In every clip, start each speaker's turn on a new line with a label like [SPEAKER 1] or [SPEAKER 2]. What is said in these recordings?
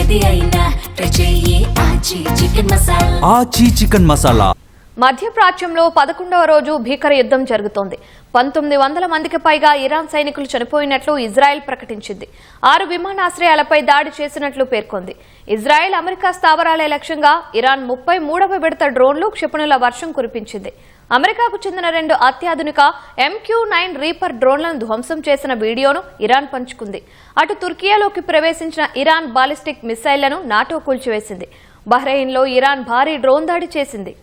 [SPEAKER 1] ఏది అయినా ట్రై చెయ్యి ఆచి చికెన్ మసాలా.
[SPEAKER 2] మధ్యప్రాచ్యంలో 11వ రోజు భీకర యుద్ధం జరుగుతోంది. 1900 మందికి పైగా ఇరాన్ సైనికులు చనిపోయినట్లు ఇజ్రాయెల్ ప్రకటించింది. 6 విమానాశ్రయాలపై దాడి చేసినట్లు పేర్కొంది. ఇజ్రాయెల్ అమెరికా స్థావరాలే లక్ష్యంగా ఇరాన్ 33వ విడత డ్రోన్లు క్షిపణుల వర్షం కురిపించింది. అమెరికాకు చెందిన 2 అత్యాధునిక MQ-9 రీపర్ డ్రోన్లను ధ్వంసం చేసిన వీడియోను ఇరాన్ పంచుకుంది. అటు తుర్కియాలోకి ప్రవేశించిన ఇరాన్ బాలిస్టిక్ మిసైళ్లను నాటో కూల్చివేసింది. బహ్రెయిన్లో ఇరాన్ భారీ డ్రోన్ దాడి చేసింది.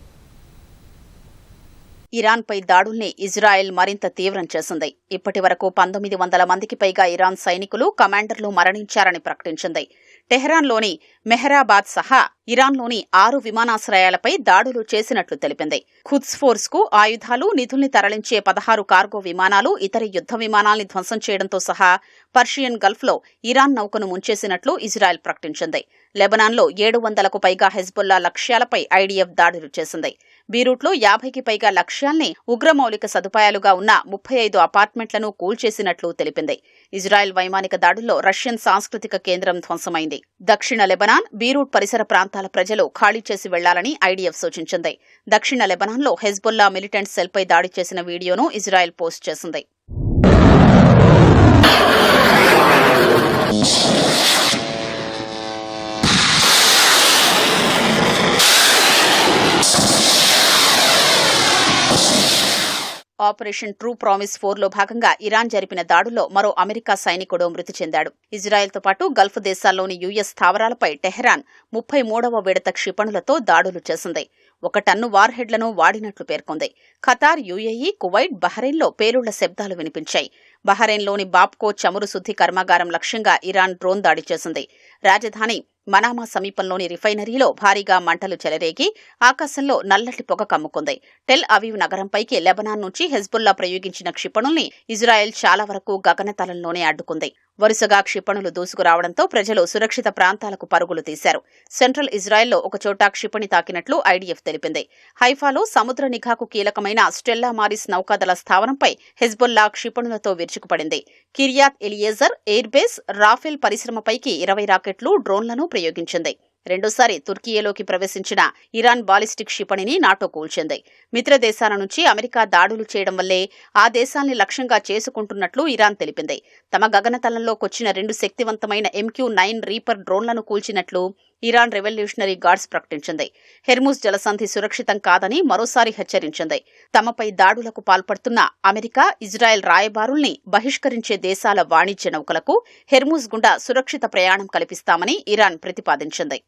[SPEAKER 3] ఇరాన్పై దాడుల్ని ఇజ్రాయెల్ మరింత తీవ్రం చేసింది. ఇప్పటి వరకు 1900 మందికి పైగా ఇరాన్ సైనికులు, కమాండర్లు మరణించారని ప్రకటించింది. టెహ్రాన్లోని మెహరాబాద్ సహా ఇరాన్లోని 6 విమానాశ్రయాలపై దాడులు చేసినట్లు తెలిపింది. ఖుద్స్ ఫోర్స్ కు ఆయుధాలు, నిధుల్ని తరలించే 16 కార్గో విమానాలు, ఇతర యుద్ధ విమానాల్ని ధ్వంసం చేయడంతో సహా పర్షియన్ గల్ఫ్లో ఇరాన్ నౌకను ముంచేసినట్లు ఇజ్రాయెల్ ప్రకటించింది. లెబనాన్లో 700కు పైగా హెజ్బుల్లా లక్ష్యాలపై ఐడీఎఫ్ దాడులు చేసింది. బీరూట్లో 50కి పైగా లక్ష్యాల్ని ఉగ్ర మౌలిక సదుపాయాలుగా ఉన్న 35 అపార్ట్మెంట్లను కూల్చేసినట్లు తెలిపింది. ఇజ్రాయెల్ వైమానిక దాడుల్లో రష్యన్ సాంస్కృతిక కేంద్రం ధ్వంసమైంది. దక్షిణ లెబనాన్, బీరూట్ పరిసర ప్రాంతాల ప్రజలు ఖాళీ చేసి వెళ్లాలని ఐడీఎఫ్ సూచించింది. దక్షిణ లెబనాన్లో హెజ్బుల్లా మిలిటెంట్ సెల్పై దాడి చేసిన వీడియోను ఇజ్రాయెల్ పోస్ట్ చేసింది. ఆపరేషన్ ట్రూ ప్రామిస్ 4లో భాగంగా ఇరాన్ జరిపిన దాడుల్లో మరో అమెరికా సైనికుడు మృతి చెందాడు. ఇజ్రాయెల్తో పాటు గల్ఫ్ దేశాల్లోని యుఎస్ స్థావరాలపై టెహ్రాన్ 33వ విడత క్షిపణులతో దాడులు చేసింది. 1 టన్ను వార్ హెడ్లను వాడినట్లు పేర్కొంది. ఖతార్, యుఏఈ, కువైట్, బహ్రెయిన్లో పేలుళ్ల శబ్దాలు వినిపించాయి. బహ్రెయిన్లోని బాప్కో చమురు శుద్ధి కర్మాగారం లక్ష్యంగా ఇరాన్ డ్రోన్ దాడి చేసింది. రాజధాని మనామా సమీపంలోని రిఫైనరీలో భారీగా మంటలు చెలరేగి ఆకాశంలో నల్లటి పొగ కమ్ముకుంది. టెల్ అవీవ్ నగరంపైకి లెబనాన్ నుంచి హెజ్బుల్లా ప్రయోగించిన క్షిపణుల్ని ఇజ్రాయెల్ చాలా వరకు గగనతలంలోనే అడ్డుకుంది. వరుసగా క్షిపణులు దూసుకురావడంతో ప్రజలు సురక్షిత ప్రాంతాలకు పరుగులు తీశారు. సెంట్రల్ ఇజ్రాయెల్లో ఒకచోట క్షిపణి తాకినట్లు ఐడీఎఫ్ తెలిపింది. హైఫాలో సముద్ర నిఘాకు కీలకమైన స్టెల్లా మారిస్ నౌకాదళ స్థావరంపై హెజ్బుల్లా క్షిపణులతో విరుచుకుపడింది. కిర్యాత్ ఎలియేజర్ ఎయిర్బేస్, రాఫెల్ పరిశ్రమపైకి 20 రాకెట్లు, డ్రోన్లను ప్రయోగించింది. రెండోసారి తుర్కియాలోకి ప్రవేశించిన ఇరాన్ బాలిస్టిక్ క్షిపణిని నాటో కూల్చింది. మిత్ర దేశాల నుంచి అమెరికా దాడులు చేయడం వల్లే ఆ దేశాల్ని లక్ష్యంగా చేసుకుంటున్నట్లు ఇరాన్ తెలిపింది. తమ గగనతలంలోకొచ్చిన 2 శక్తివంతమైన MQ-9 రీపర్ డ్రోన్లను కూల్చినట్లు ఇరాన్ రెవల్యూషనరీ గార్డ్స్ ప్రకటించింది. హెర్ముజ్ జలసంధి సురక్షితం కాదని మరోసారి హెచ్చరించింది. తమపై దాడులకు పాల్పడుతున్న అమెరికా, ఇజ్రాయెల్ రాయబారుల్ని బహిష్కరించే దేశాల వాణిజ్య నౌకలకు హెర్ముజ్ గుండా సురక్షిత ప్రయాణం కల్పిస్తామని ఇరాన్ ప్రతిపాదించింది.